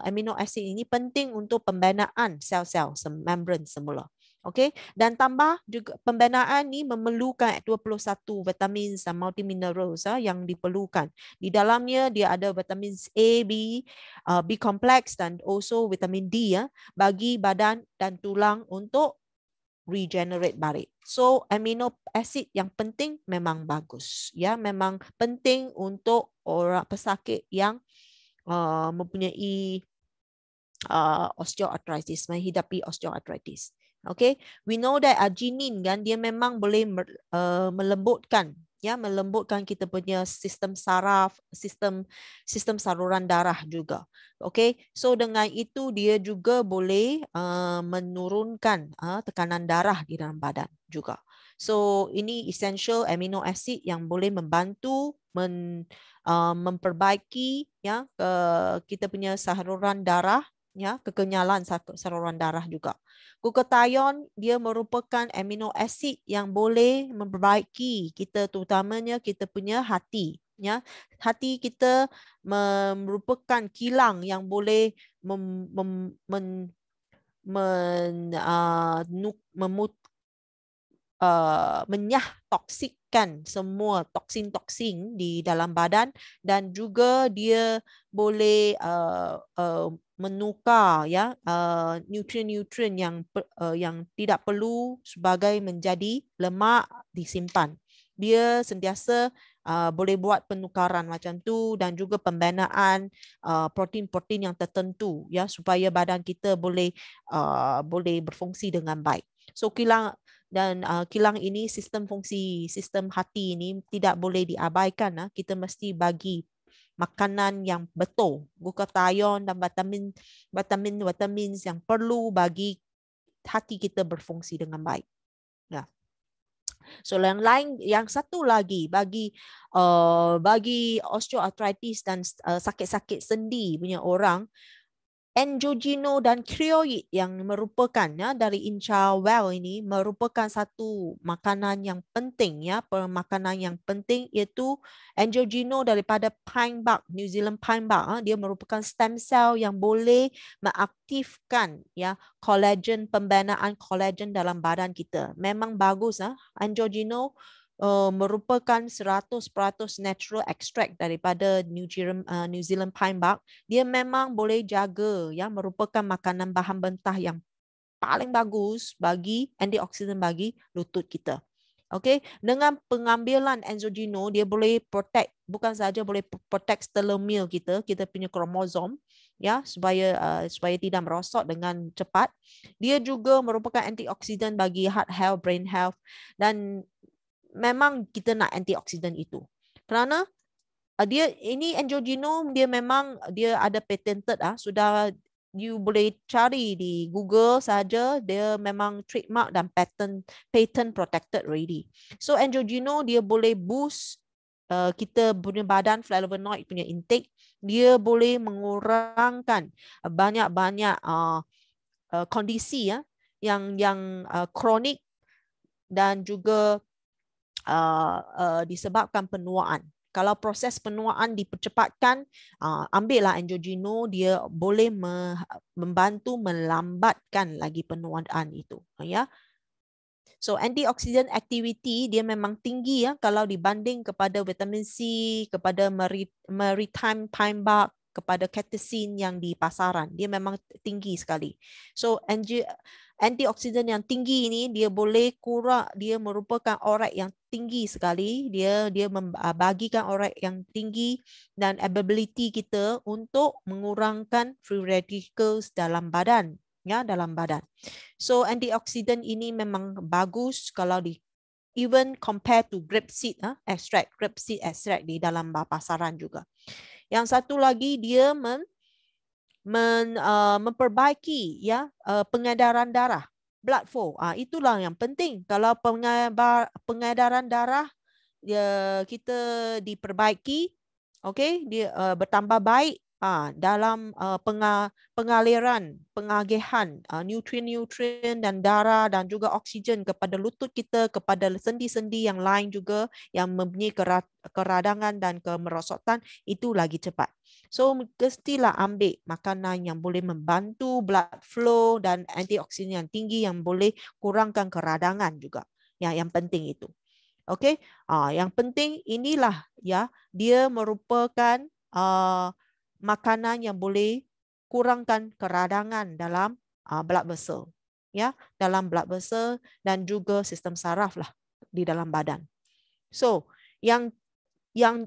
amino acid ini penting untuk pembinaan sel-sel membran semula. Okay, dan tambah juga pembinaan ni memerlukan 21 vitamin dan multiminerals yang diperlukan. Di dalamnya dia ada vitamin A, B complex dan also vitamin D bagi badan dan tulang untuk regenerate balik. So amino acid yang penting memang bagus, ya, memang penting untuk orang pesakit yang mempunyai osteoarthritis, menghidapi osteoarthritis. Okay, we know that arginine kan dia memang boleh melembutkan kita punya sistem saraf, sistem saluran darah juga. Okay, so dengan itu dia juga boleh menurunkan tekanan darah di dalam badan juga. So ini essential amino acid yang boleh membantu memperbaiki ya kita punya saluran darah, ya, kekenyalan saluran darah juga. Glutathione dia merupakan amino acid yang boleh memperbaiki kita, terutamanya kita punya hati, ya. Hati kita merupakan kilang yang boleh menyah toksik memusatkan semua toksin-toksin di dalam badan, dan juga dia boleh menukar ya nutrien-nutrien yang tidak perlu sebagai menjadi lemak disimpan. Dia sentiasa boleh buat penukaran macam tu, dan juga pembinaan protein-protein yang tertentu ya supaya badan kita boleh berfungsi dengan baik. So kilang ini sistem hati ini tidak boleh diabaikan. Kita mesti bagi makanan yang betul, glutathione dan vitamin yang perlu bagi hati kita berfungsi dengan baik. Ya. So yang satu lagi bagi osteoarthritis dan sakit-sakit sendi punya orang, Angiogeno dan Chreoid yang merupakan dari Inchawell ini merupakan satu makanan yang penting ya, makanan yang penting iaitu Angiogeno daripada pine bark, New Zealand pine bark. Dia merupakan stem cell yang boleh mengaktifkan ya pembinaan kolagen dalam badan kita. Memang bagus Angiogeno merupakan 100% natural extract daripada New Zealand pine bark. Dia memang boleh jaga ya, merupakan makanan bahan mentah yang paling bagus bagi antioksidan bagi lutut kita. Okey, dengan pengambilan Angiogeno dia boleh protect, bukan saja boleh protect telomere kita punya kromosom ya supaya tidak merosot dengan cepat. Dia juga merupakan antioksidan bagi heart health, brain health, dan memang kita nak antioksidan itu. Kerana dia ini Angiogeno dia memang dia ada patented sudah, you boleh cari di Google saja, dia memang trademark dan patent protected already. So Angiogeno dia boleh boost kita punya badan flavonoid punya intake, dia boleh mengurangkan banyak-banyak kondisi yang kronik dan juga disebabkan penuaan. Kalau proses penuaan dipercepatkan, ambillah Angiogeno, dia boleh membantu melambatkan lagi penuaan itu ya. So antioksidan activity dia memang tinggi ya kalau dibanding kepada vitamin C, kepada maritime pine bark, kepada catechin yang di pasaran. Dia memang tinggi sekali. So antioksidan yang tinggi ini dia boleh dia merupakan orat yang tinggi sekali. Dia membagikan orat yang tinggi dan ability kita untuk mengurangkan free radicals dalam badan. So antioksidan ini memang bagus kalau even compare to grapeseed extract di dalam pasaran juga. Yang satu lagi dia memperbaiki pengedaran darah, blood flow. Itulah yang penting. Kalau pengedaran darah kita diperbaiki, okey, dia bertambah baik dalam pengaliran, pengagihan nutrien-nutrien dan darah dan juga oksigen kepada lutut kita, kepada sendi-sendi yang lain juga yang mempunyai keradangan dan kemerosotan, itu lagi cepat. So mestilah ambil makanan yang boleh membantu blood flow dan antioksidan yang tinggi yang boleh kurangkan keradangan juga. Yang penting itu. Okey, yang penting inilah ya, dia merupakan makanan yang boleh kurangkan keradangan dalam blood vessel ya, dalam blood vessel dan juga sistem saraf lah di dalam badan. So yang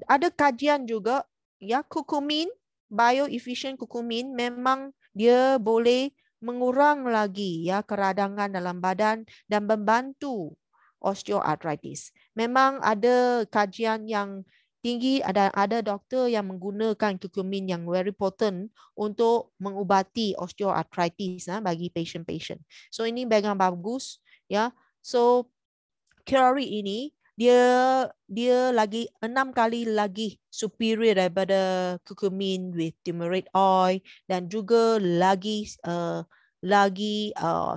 ada kajian juga ya, curcumin, bioefficient curcumin memang dia boleh mengurang lagi ya keradangan dalam badan dan membantu osteoarthritis. Memang ada kajian yang tinggi, ada doktor yang menggunakan curcumin yang very potent untuk mengubati osteoarthritis bagi patient-patient. So ini memang bagus ya. So Chreoid ini dia lagi 6 kali lagi superior daripada curcumin with turmeric oil, dan juga lagi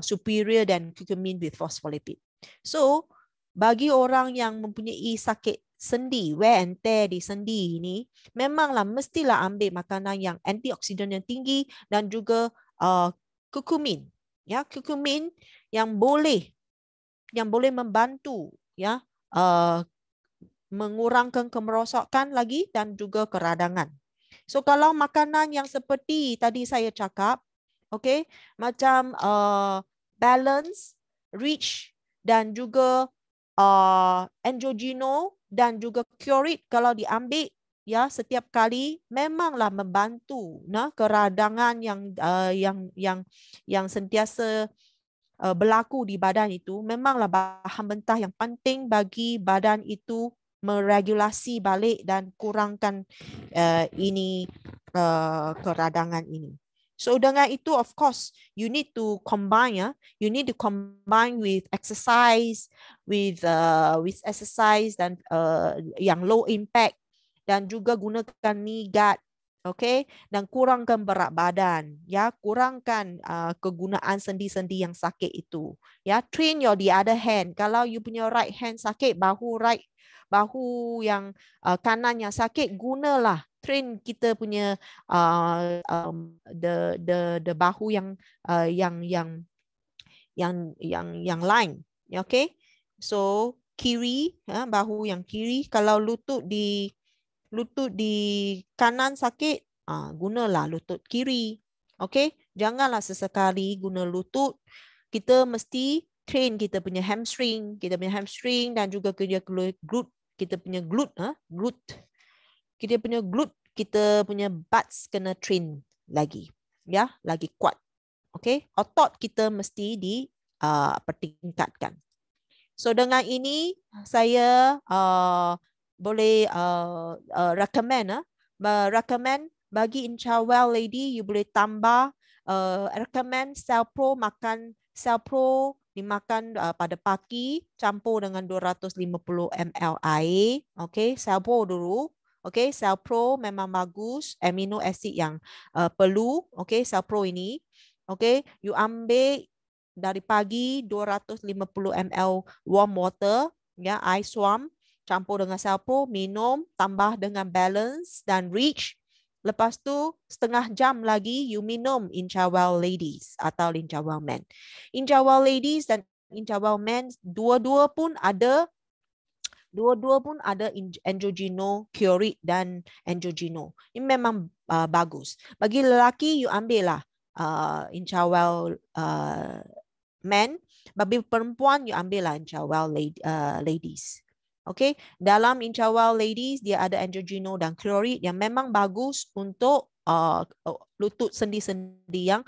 superior dan curcumin with phospholipid. So bagi orang yang mempunyai sakit sendi, wear and tear di sendi ini, memanglah mestilah ambil makanan yang antioksidan yang tinggi dan juga curcumin. Ya, curcumin yang boleh membantu ya mengurangkan kemerosokan lagi dan juga keradangan. So kalau makanan yang seperti tadi saya cakap, okay, macam balance, rich dan juga Angiogeno dan juga Curate kalau diambil ya setiap kali memanglah membantu keradangan yang sentiasa berlaku di badan itu. Memanglah bahan mentah yang penting bagi badan itu meregulasi balik dan kurangkan keradangan ini. So dengan itu, of course, you need to combine. You need to combine with exercise, with exercise dan yang low impact, dan juga gunakan knee guard, okay, dan kurangkan berat badan, ya, kurangkan kegunaan sendi-sendi yang sakit itu, ya. Train your the other hand. Kalau you punya right hand sakit, bahu yang kanan yang sakit, gunalah train kita punya the bahu yang lain, okay. So kiri, bahu yang kiri. Kalau lutut di kanan sakit, gunalah lutut kiri, okay. Janganlah sesekali guna lutut. Kita mesti train kita punya hamstring dan juga glute, kita punya glute. Kita punya butts kena train lagi, ya, lagi kuat. Okay, otot kita mesti dipertingkatkan. So dengan ini saya boleh recommend bagi Inchawell lady, you boleh tambah recommend Cellpro, makan Cellpro dimakan pada pagi campur dengan 250 ml air. Okay, Cellpro dulu. Okay, Cellpro memang bagus, amino acid yang perlu. Okay, Cellpro ini. Okay, you ambil dari pagi 250 ml warm water, ya, ice warm, campur dengan Cellpro, minum, tambah dengan balance dan rich. Lepas tu setengah jam lagi you minum Inchawell ladies atau Inchawell men. Inchawell ladies dan Inchawell men dua-dua pun ada Angiogeno, Curate dan Angiogeno. Ini memang bagus. Bagi lelaki, you ambil lah Inchawell men. Bagi perempuan, you ambil lah Inchawell ladies. Okay. Dalam Inchawell ladies, dia ada Angiogeno dan Curate yang memang bagus untuk lutut sendi-sendi yang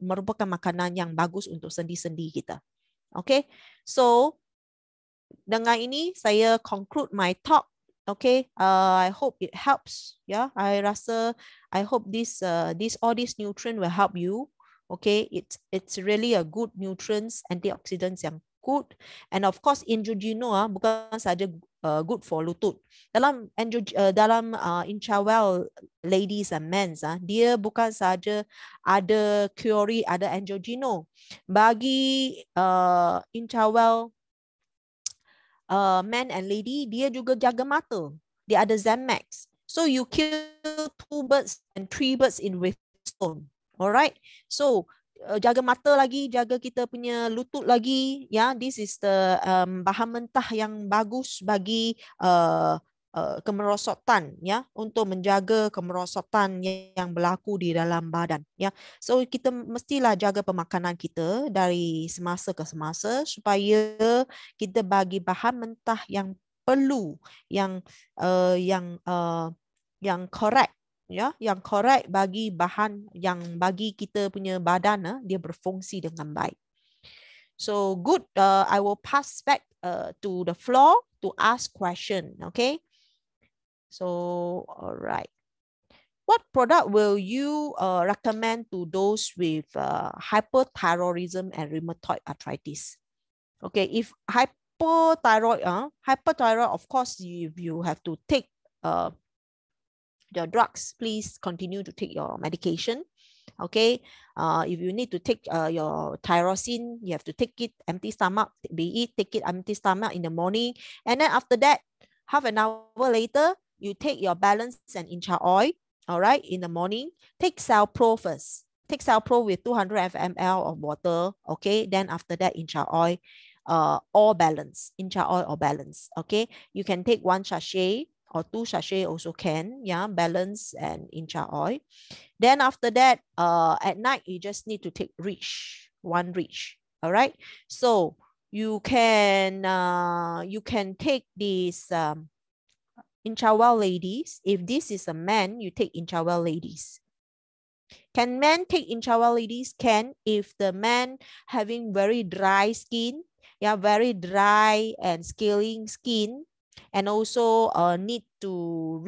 merupakan makanan yang bagus untuk sendi-sendi kita. Okay. So dengan ini saya conclude my talk. Okay, I hope it helps. Yeah, I hope all these nutrients will help you. Okay, it's really a good nutrients, antioxidants yang good, and of course Angiogeno bukan saja good for lutut. Dalam Inchawell ladies and men, dia bukan saja ada Curate, ada Angiogeno. Bagi Inchawell man and lady, dia juga jaga mata. Dia ada Zamax. So you kill 2 birds and 3 birds in with stone. Alright. So jaga mata lagi, jaga kita punya lutut lagi. Ya, this is the bahan mentah yang bagus bagi kemerosotan, ya, untuk menjaga kemerosotan yang berlaku di dalam badan, ya. So kita mestilah jaga pemakanan kita dari semasa ke semasa supaya kita bagi bahan mentah yang perlu, yang correct, ya, yang correct bagi bahan yang bagi kita punya badan dia berfungsi dengan baik. So good, I will pass back to the floor to ask question, okay? So, all right. What product will you recommend to those with hyperthyroidism and rheumatoid arthritis? Okay, if hyperthyroid, of course, if you have to take the drugs, please continue to take your medication. Okay, if you need to take your tyrosine, you have to take it empty stomach, take it empty stomach in the morning, and then after that, half an hour later, you take your balance and Incha oil, all right, in the morning. Take Cellpro first. Take Cellpro with 200 ml of water, okay? Then after that, Incha oil or balance, incha oil or balance. Okay, you can take 1 sachet or 2 sachet also can, yeah, balance and incha oil. Then after that, at night you just need to take reach, 1 reach. All right, so you can take this Inchawal ladies. If this is a man, you take Inchawal ladies. Can men take Inchawal ladies? Can, if the man having very dry skin, yeah, very dry and scaling skin, and also need to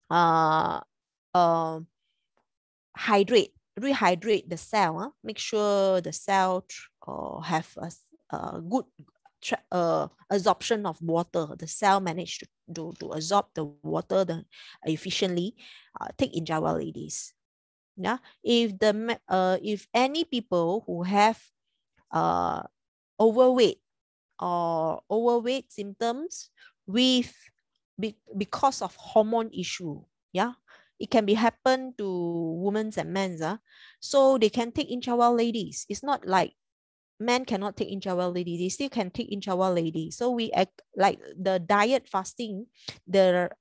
uh, uh, rehydrate the cell. Make sure the cell have a good absorption of water. The cell managed to absorb the water efficiently. Take Injawal ladies. Yeah, if any people who have overweight or overweight symptoms with because of hormone issue, yeah, it can be happen to women and men. So they can take Inchawal ladies. It's not like men cannot take Inchawal ladies. They still can take Inchawal ladies. So we act like the diet fasting, the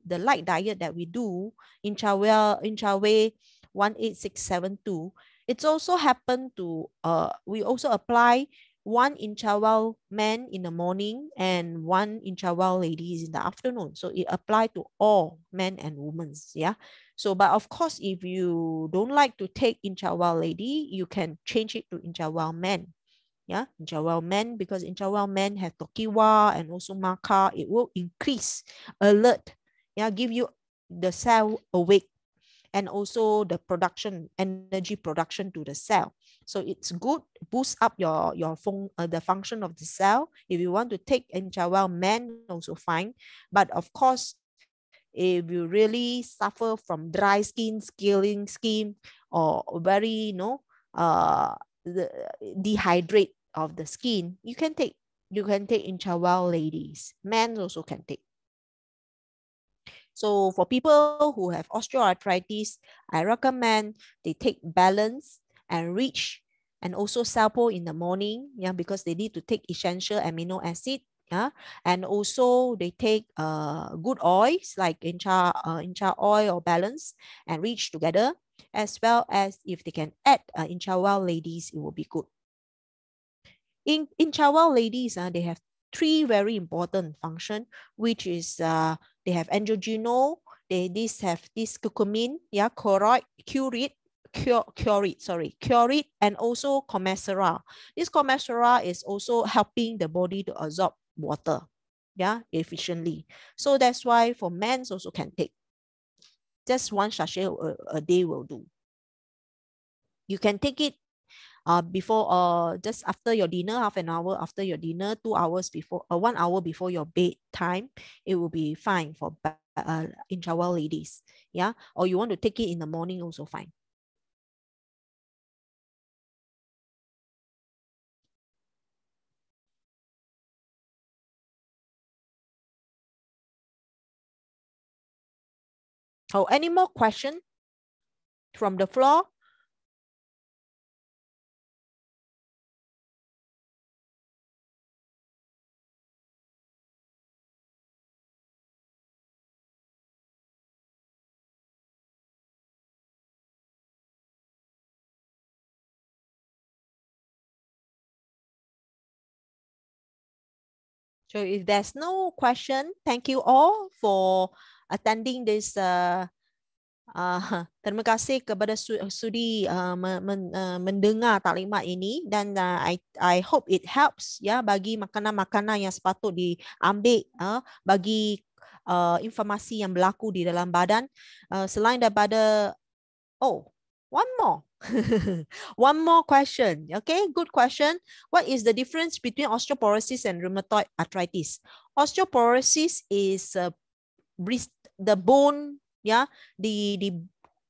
light diet that we do, Inchawal 18672. It's also happened to we also apply 1 Inchawal man in the morning and 1 Inchawal ladies in the afternoon. So it applies to all men and women. Yeah. So, but of course, if you don't like to take Inchawal lady, you can change it to Inchawal man. Yeah, Inchawal man, because Inchawal man have Tokiwa and also Maka. It will increase alert. Yeah, give you the cell awake and also the energy production to the cell. So it's good, boost up the function of the cell. If you want to take Inchawal man, also fine. But of course, if you really suffer from dry skin, scaling skin, or very, the dehydrate of the skin, you can take Inchawal ladies. Men also can take. So for people who have osteoarthritis, I recommend they take balance and reach and also Salpo in the morning, yeah, because they need to take essential amino acid. Yeah, and also they take good oils like incha oil or balance and reach together, as well as if they can add Inchawal ladies, it will be good. In Inchawal ladies, they have 3 very important function, which is they have angiogenol, they have this curcumin, yeah, curate, and also commensura. This commensura is also helping the body to absorb water, yeah, efficiently. So that's why for men also can take. Just 1 sachet a day will do. You can take it before just after your dinner, half an hour after your dinner, 2 hours before, 1 hour before your bedtime, it will be fine for Inchawal ladies. Yeah, or you want to take it in the morning, also fine. Oh, any more question from the floor? So if there's no question, thank you all for attending this. Terima kasih kepada sudi mendengar taklimat ini, dan I hope it helps ya bagi makanan-makanan yang sepatut diambil bagi informasi yang berlaku di dalam badan. Selain daripada one more. One more question. Okay, good question. What is the difference between osteoporosis and rheumatoid arthritis? Osteoporosis is the bone, ya, di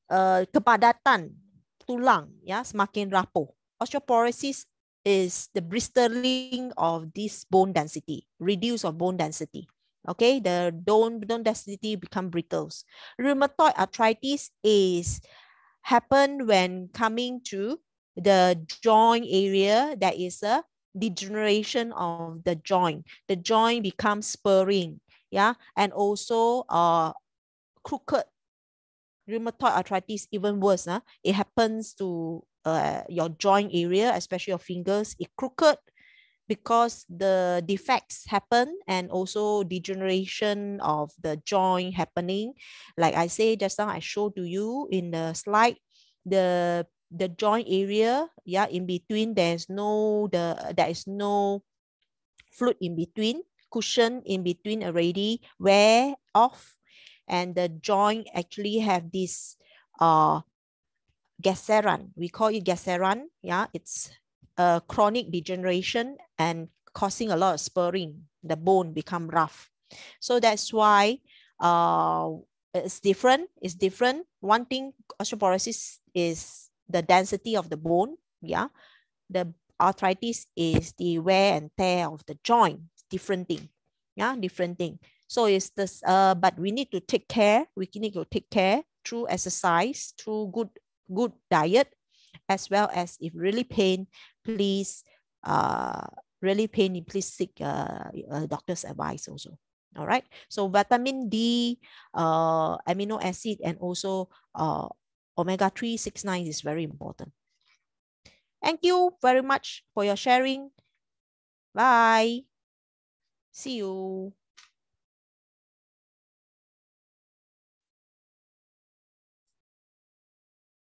kepadatan tulang, ya, semakin rapuh. Osteoporosis is the bristling of this bone density, reduce of bone density. Okay, the bone density become brittles. Rheumatoid arthritis is happen when coming to the joint area that is a degeneration of the joint. The joint becomes spurring, yeah, and also crooked. Rheumatoid arthritis even worse. It happens to your joint area, especially your fingers. It crooked because the defects happen and also degeneration of the joint happening. Like I say just now, I showed to you in the slide, the joint area, yeah, in between there is no fluid in between, cushion in between already wear off, and the joint actually have this geceran. We call it geceran. Yeah, it's a chronic degeneration and causing a lot of spurring. The bone become rough. So that's why it's different. It's different. One thing, osteoporosis is the density of the bone. Yeah, the arthritis is the wear and tear of the joint. Different thing. Yeah, different thing. So it's this. But we need to take care. We need to take care through exercise, through good diet, as well as if really pain, please really pain, please seek a doctor's advice also. All right. So vitamin D, amino acid, and also omega-3, 6, 9 is very important. Thank you very much for your sharing. Bye. See you.